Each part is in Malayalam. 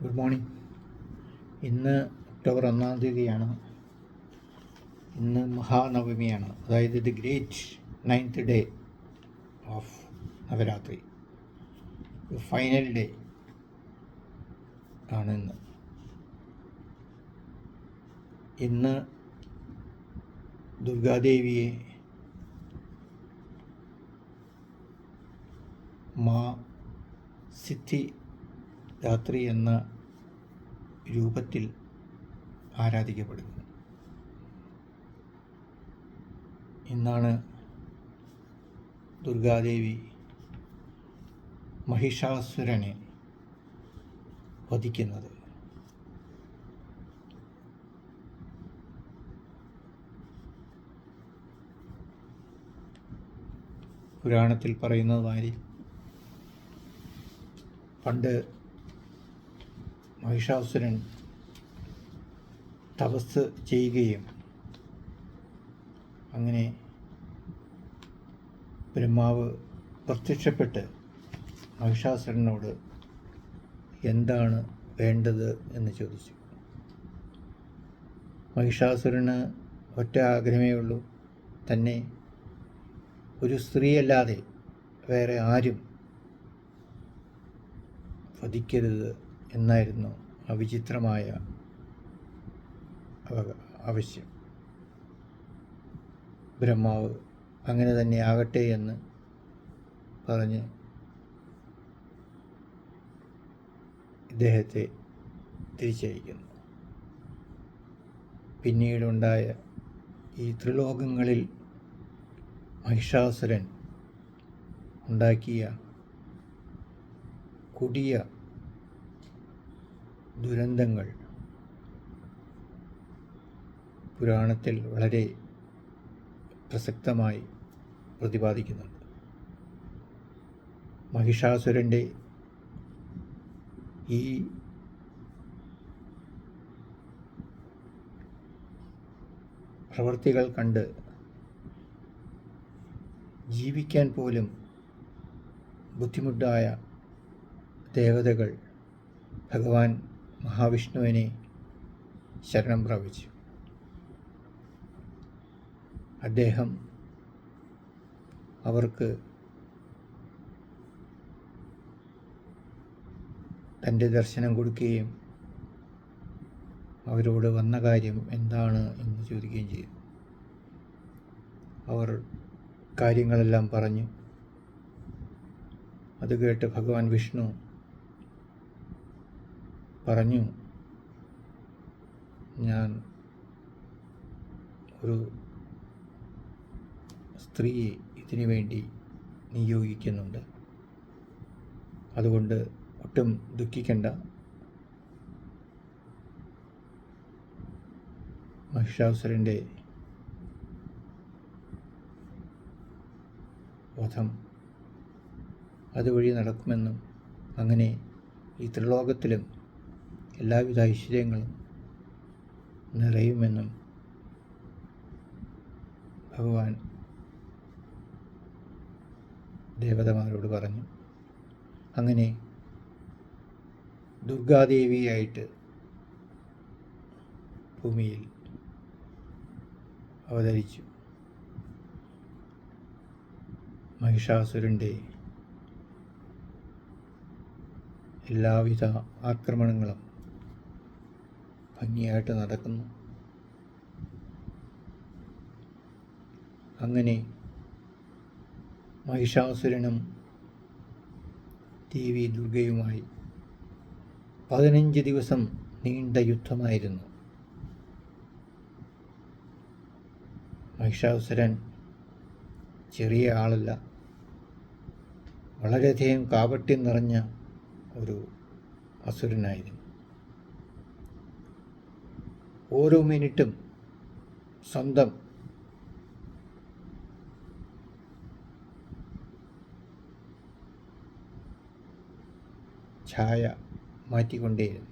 Good morning. ഇന്ന് ഒക്ടോബർ 1 തീയതിയാണ്. ഇന്ന് മഹാനവമിയാണ്, അതായത് the great 9th day of Navratri. Final day ആണ് ഇന്ന്. ഇന്ന് ദുർഗാദേവിയെ മാ സിദ്ധി രാത്രി എന്ന രൂപത്തിൽ ആരാധിക്കപ്പെടുന്നു. ഇന്നാണ് ദുർഗാദേവി മഹിഷാസുരനെ വധിക്കുന്നത്. പുരാണത്തിൽ പറയുന്നത് മാതിരി പണ്ട് മഹിഷാസുരൻ തപസ് ചെയ്യുകയും അങ്ങനെ ബ്രഹ്മാവ് പ്രത്യക്ഷപ്പെട്ട് മഹിഷാസുരനോട് എന്താണ് വേണ്ടത് എന്ന് ചോദിച്ചു. മഹിഷാസുരന് ഒറ്റ ആഗ്രഹമേ ഉള്ളൂ, തന്നെ ഒരു സ്ത്രീയല്ലാതെ വേറെ ആരും വധിക്കരുത് എന്നായിരുന്നു ആ വിചിത്രമായ ആവശ്യം. ബ്രഹ്മാവ് അങ്ങനെ തന്നെ ആകട്ടെ എന്ന് പറഞ്ഞ് ഇദ്ദേഹത്തെ തിരിച്ചയക്കുന്നു. പിന്നീടുണ്ടായ ഈ ത്രിലോകങ്ങളിൽ മഹിഷാസുരൻ ഉണ്ടാക്കിയ കൊടിയ ദുരന്തങ്ങൾ പുരാണത്തിൽ വളരെ പ്രസക്തമായി പ്രതിപാദിക്കുന്നുണ്ട്. മഹിഷാസുരൻ്റെ ഈ പ്രവൃത്തികൾ കണ്ട് ജീവിക്കാൻ പോലും ബുദ്ധിമുട്ടായ ദേവതകൾ ഭഗവാൻ മഹാവിഷ്ണുവിനെ ശരണം പ്രാപിച്ചു. അദ്ദേഹം അവർക്ക് തൻ്റെ ദർശനം കൊടുക്കുകയും അവരോട് വന്ന കാര്യം എന്താണ് എന്ന് ചോദിക്കുകയും ചെയ്തു. അവർ കാര്യങ്ങളെല്ലാം പറഞ്ഞു. അത് കേട്ട് ഭഗവാൻ വിഷ്ണു പറഞ്ഞു, ഞാൻ ഒരു സ്ത്രീയെ ഇതിനു വേണ്ടി നിയോഗിക്കുന്നുണ്ട്, അതുകൊണ്ട് ഒട്ടും ദുഃഖിക്കണ്ട. മഹിഷാസുരൻ്റെ വധം അതുവഴി നടക്കുമെന്നും അങ്ങനെ ഈ ത്രിലോകത്തിലും എല്ലാവിധ ഐശ്വര്യങ്ങളും നിറയുമെന്നും ഭഗവാൻ ദേവതമാരോട് പറഞ്ഞു. അങ്ങനെ ദുർഗാദേവിയായിട്ട് ഭൂമിയിൽ അവതരിച്ചു. മഹിഷാസുരൻ്റെ എല്ലാവിധ ആക്രമണങ്ങളും ഭംഗിയായിട്ട് നടക്കുന്നു. അങ്ങനെ മഹിഷാസുരനും ദേവി ദുർഗയുമായി 15 ദിവസം നീണ്ട യുദ്ധമായിരുന്നു. മഹിഷാസുരൻ ചെറിയ ആളല്ല, വളരെയധികം കാപട്യം നിറഞ്ഞ ഒരു അസുരനായിരുന്നു. ഓരോ മിനിറ്റും സ്വന്തം ഛായ മാറ്റിക്കൊണ്ടേയിരുന്നു.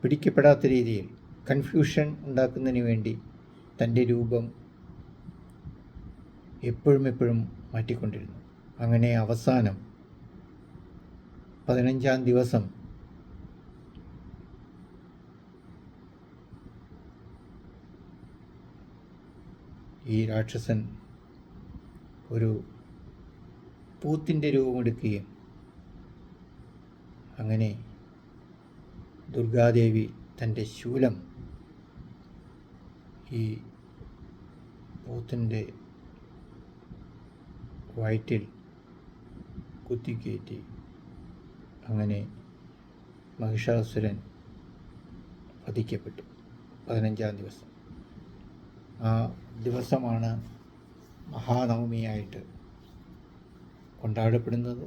പിടിക്കപ്പെടാത്ത രീതിയിൽ കൺഫ്യൂഷൻ ഉണ്ടാക്കുന്നതിന് വേണ്ടി തൻ്റെ രൂപം എപ്പോഴും മാറ്റിക്കൊണ്ടിരുന്നു. അങ്ങനെ അവസാനം 15-ാം ദിവസം ഈ രാക്ഷസൻ ഒരു പൂത്തിൻ്റെ രൂപമെടുക്കുകയും അങ്ങനെ ദുർഗാദേവി തൻ്റെ ശൂലം ഈ പോത്തിൻ്റെ വയറ്റിൽ കുത്തിക്കയറ്റി. അങ്ങനെ മഹിഷാസുരൻ വധിക്കപ്പെട്ടു 15-ാം ദിവസം. ആ ദിവസമാണ് മഹാനവമിയായിട്ട് കൊണ്ടാടപ്പെടുന്നത്.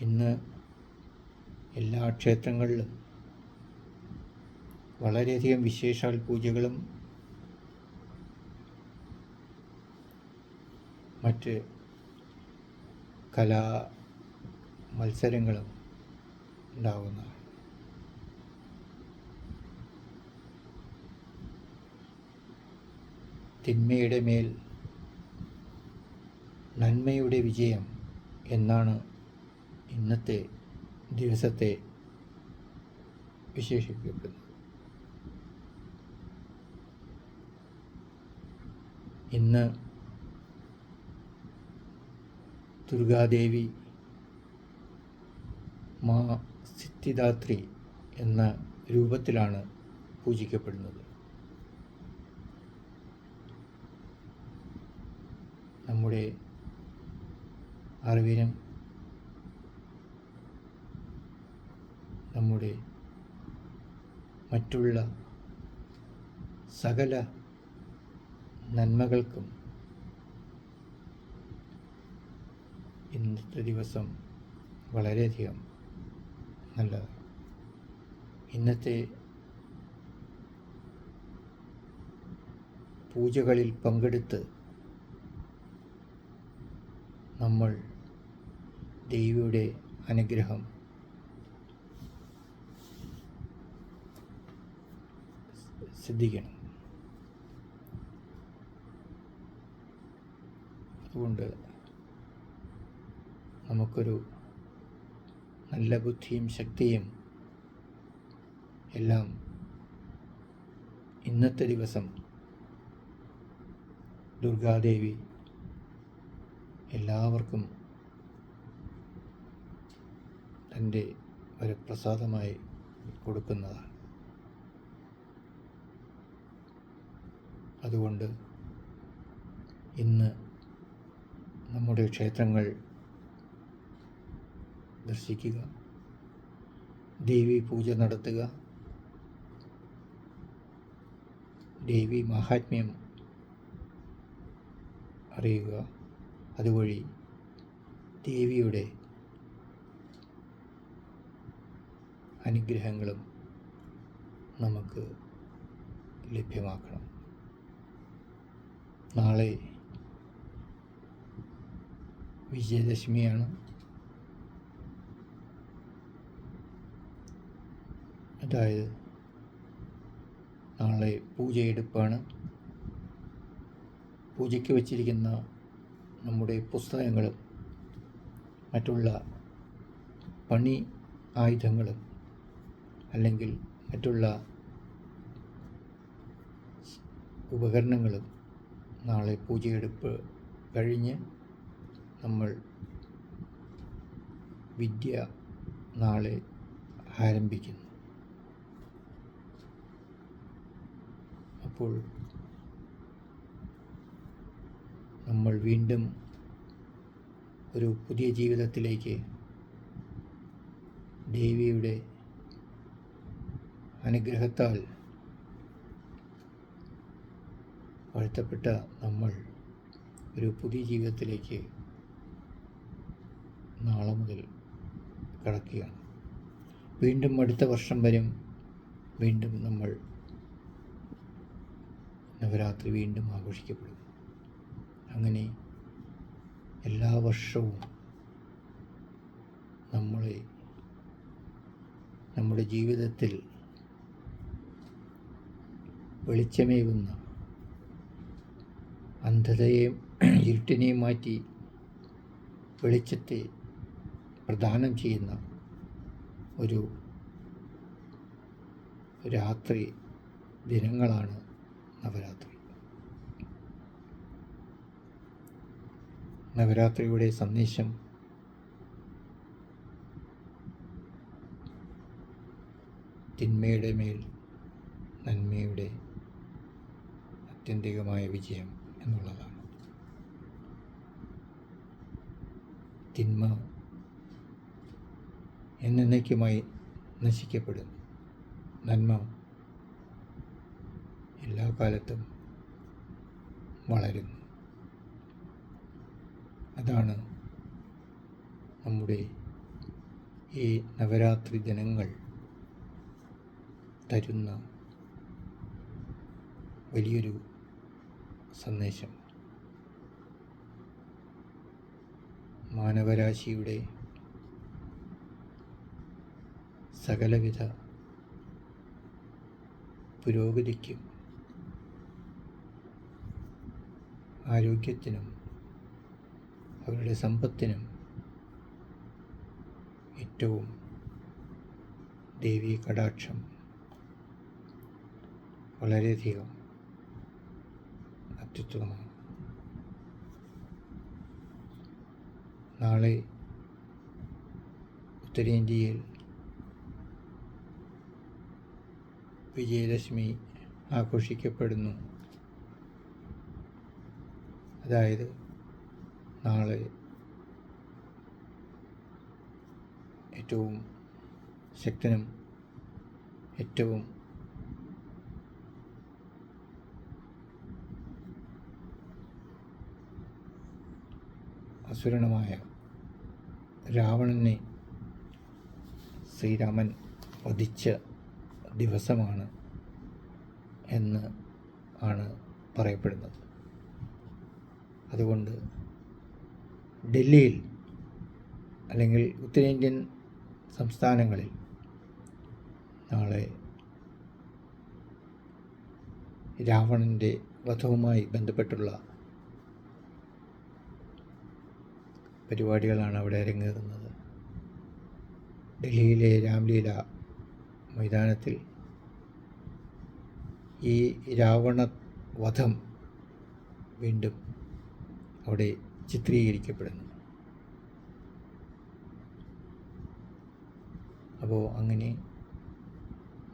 ഇന്ന് എല്ലാ ക്ഷേത്രങ്ങളിലും വളരെയധികം വിശേഷാൽ പൂജകളും മറ്റ് കലാ മത്സരങ്ങളും ഉണ്ടാകുന്നതാണ്. തിന്മയുടെ മേൽ നന്മയുടെ വിജയം എന്നാണ് ഇന്നത്തെ ദിവസത്തെ വിശേഷിപ്പിക്കപ്പെടുന്നത്. ഇന്ന് ദുർഗാദേവി മാ സിദ്ധിദാത്രി എന്ന രൂപത്തിലാണ് പൂജിക്കപ്പെടുന്നത്. നമ്മുടെ അറിവിനും നമ്മുടെ മറ്റുള്ള സകല നന്മകൾക്കും ഇന്നത്തെ ദിവസം വളരെയധികം നല്ലതാണ്. ഇന്നത്തെ പൂജകളിൽ പങ്കെടുത്ത് നമ്മൾ ദേവിയുടെ അനുഗ്രഹം സിദ്ധിക്കണം. അതുകൊണ്ട് നമുക്കൊരു നല്ല ബുദ്ധിയും ശക്തിയും എല്ലാം ഇന്നത്തെ ദിവസം ദുർഗാദേവി എല്ലാവർക്കും തൻ്റെ ഒരു പ്രസാദമായി കൊടുക്കുന്നതാണ്. അതുകൊണ്ട് ഇന്ന് നമ്മുടെ ക്ഷേത്രങ്ങൾ ദർശിക്കുക, ദേവി പൂജ നടത്തുക, ദേവി മാഹാത്മ്യം അറിയുക. അതുവഴി ദേവിയുടെ അനുഗ്രഹങ്ങളും നമുക്ക് ലഭ്യമാക്കണം. നാളെ വിജയദശമിയാണ്. അതായത് നാളെ പൂജയെടുപ്പാണ്. പൂജയ്ക്ക് വച്ചിരിക്കുന്ന നമ്മുടെ പുസ്തകങ്ങളും മറ്റുള്ള പണി ആയുധങ്ങളും അല്ലെങ്കിൽ മറ്റുള്ള ഉപകരണങ്ങളും നാളെ പൂജയെടുപ്പ് കഴിഞ്ഞ് നമ്മൾ വിദ്യ നാളെ ആരംഭിക്കുന്നു. അപ്പോൾ നമ്മൾ വീണ്ടും ഒരു പുതിയ ജീവിതത്തിലേക്ക് ദേവിയുടെ അനുഗ്രഹത്താൽ വാഴ്ത്തപ്പെട്ട നമ്മൾ ഒരു പുതിയ ജീവിതത്തിലേക്ക് നാളെ മുതൽ കടക്കുകയാണ്. വീണ്ടും അടുത്ത വർഷം വരും. വീണ്ടും നമ്മൾ നവരാത്രി വീണ്ടും ആഘോഷിക്കപ്പെടും. അങ്ങനെ എല്ലാ വർഷവും നമ്മളെ നമ്മുടെ ജീവിതത്തിൽ വെളിച്ചമേകുന്ന അന്ധതയെയും ഇരുട്ടിനെയും മാറ്റി വെളിച്ചത്തെ പ്രദാനം ചെയ്യുന്ന ഒരു രാത്രി ദിനങ്ങളാണ് നവരാത്രി. നവരാത്രിയുടെ സന്ദേശം തിന്മയുടെ മേൽ നന്മയുടെ ആത്യന്തികമായ വിജയം എന്നുള്ളതാണ്. തിന്മ എന്നേക്കുമായി നശിക്കപ്പെടുന്നു. നന്മ എല്ലാ കാലത്തും വളരുന്നു. അതാണ് നമ്മുടെ ഈ നവരാത്രി ദിനങ്ങൾ തരുന്ന വലിയൊരു സന്ദേശം. മാനവരാശിയുടെ സകലവിധ പുരോഗതിക്കും ആരോഗ്യത്തിനും അവരുടെ സമ്പത്തിനും ഏറ്റവും ദേവീ കടാക്ഷം വളരെയധികം അത്യുത്തമമാണ്. നാളെ ഉത്തരേന്ത്യയിൽ വിജയദശമി ആഘോഷിക്കപ്പെടുന്നു. അതായത് നാളെ ഏറ്റവും ശക്തനും ഏറ്റവും അസുരനുമായ രാവണനെ ശ്രീരാമൻ വധിച്ച ദിവസമാണ് എന്ന് ആണ് പറയപ്പെടുന്നത്. അതുകൊണ്ട് ഡൽഹിയിൽ അല്ലെങ്കിൽ ഉത്തരേന്ത്യൻ സംസ്ഥാനങ്ങളിൽ നാളെ രാവണൻ്റെ വധവുമായി ബന്ധപ്പെട്ടുള്ള പരിപാടികളാണ് അവിടെ അരങ്ങേറുന്നത്. ഡൽഹിയിലെ രാംലീല മൈതാനത്തിൽ ഈ രാവണ വധം വീണ്ടും അവിടെ ചിത്രീകരിക്കപ്പെടുന്നു. അപ്പോൾ അങ്ങനെ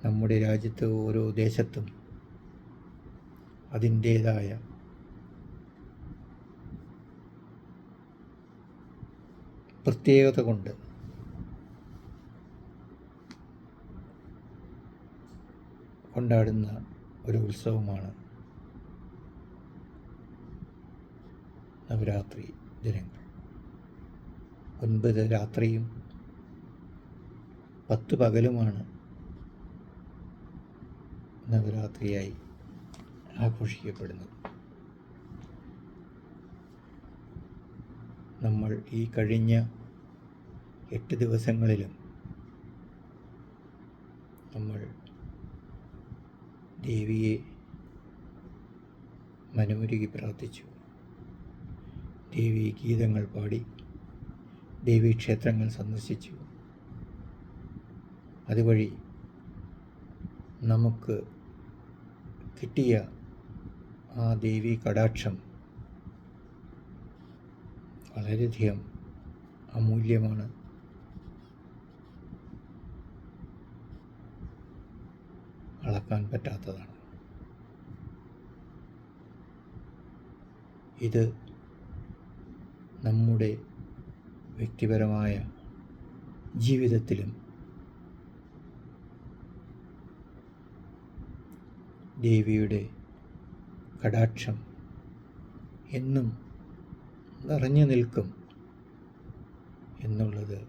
നമ്മുടെ രാജ്യത്ത് ഓരോ ദേശത്തും അതിൻ്റേതായ പ്രത്യേകത കൊണ്ട് കൊണ്ടാടുന്ന ഒരു ഉത്സവമാണ് നവരാത്രി ദിനങ്ങൾ. 9 രാത്രിയും 10 പകലുമാണ് നവരാത്രിയായി ആഘോഷിക്കപ്പെടുന്നത്. നമ്മൾ ഈ കഴിഞ്ഞ 8 ദിവസങ്ങളിലും നമ്മൾ ദേവിയെ മനമുരുകി പ്രാർത്ഥിച്ചു, ദേവീ ഗീതങ്ങൾ പാടി, ദേവീക്ഷേത്രങ്ങൾ സന്ദർശിച്ചു. അതുവഴി നമുക്ക് കിട്ടിയ ആ ദേവീ കടാക്ഷം വളരെയധികം അമൂല്യമാണ്. അളക്കാൻ പറ്റാത്തതാണ്. ഇത് നമ്മുടെ വ്യക്തിപരമായ ജീവിതത്തിലും ദേവിയുടെ കടാക്ഷം എന്നും നിറഞ്ഞു നിൽക്കും എന്നുള്ളത്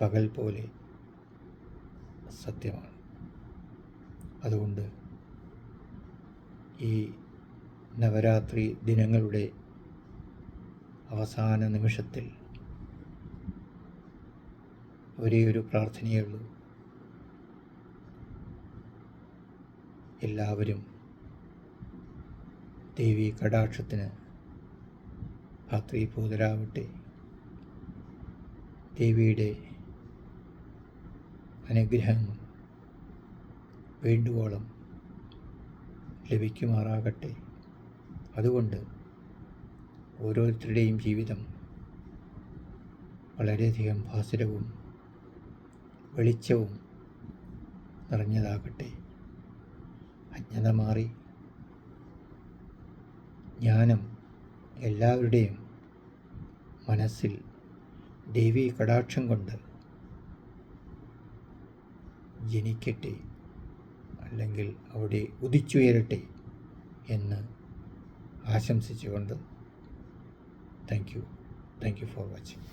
പകൽ പോലെ സത്യമാണ്. അതുകൊണ്ട് ഈ നവരാത്രി ദിനങ്ങളുടെ അവസാന നിമിഷത്തിൽ ഒരേ ഒരു പ്രാർത്ഥനയേ ഉള്ളൂ. എല്ലാവരും ദേവീ കടാക്ഷത്തിന് പാത്രീഭൂതരാവട്ടെ. ദേവിയുടെ അനുഗ്രഹം വേണ്ടുവോളം ലഭിക്കുമാറാകട്ടെ. അതുകൊണ്ട് ഓരോരുത്തരുടെയും ജീവിതം വളരെയധികം ഭാസുരവും വെളിച്ചവും നിറഞ്ഞതാകട്ടെ. അജ്ഞത മാറി ജ്ഞാനം എല്ലാവരുടെയും മനസ്സിൽ ദേവീ കടാക്ഷം കൊണ്ട് ജനിക്കട്ടെ, അല്ലെങ്കിൽ അവിടെ ഉദിച്ചുയരട്ടെ എന്ന് ആശംസിച്ചുകൊണ്ട് താങ്ക് യു ഫോർ വാച്ചിങ്.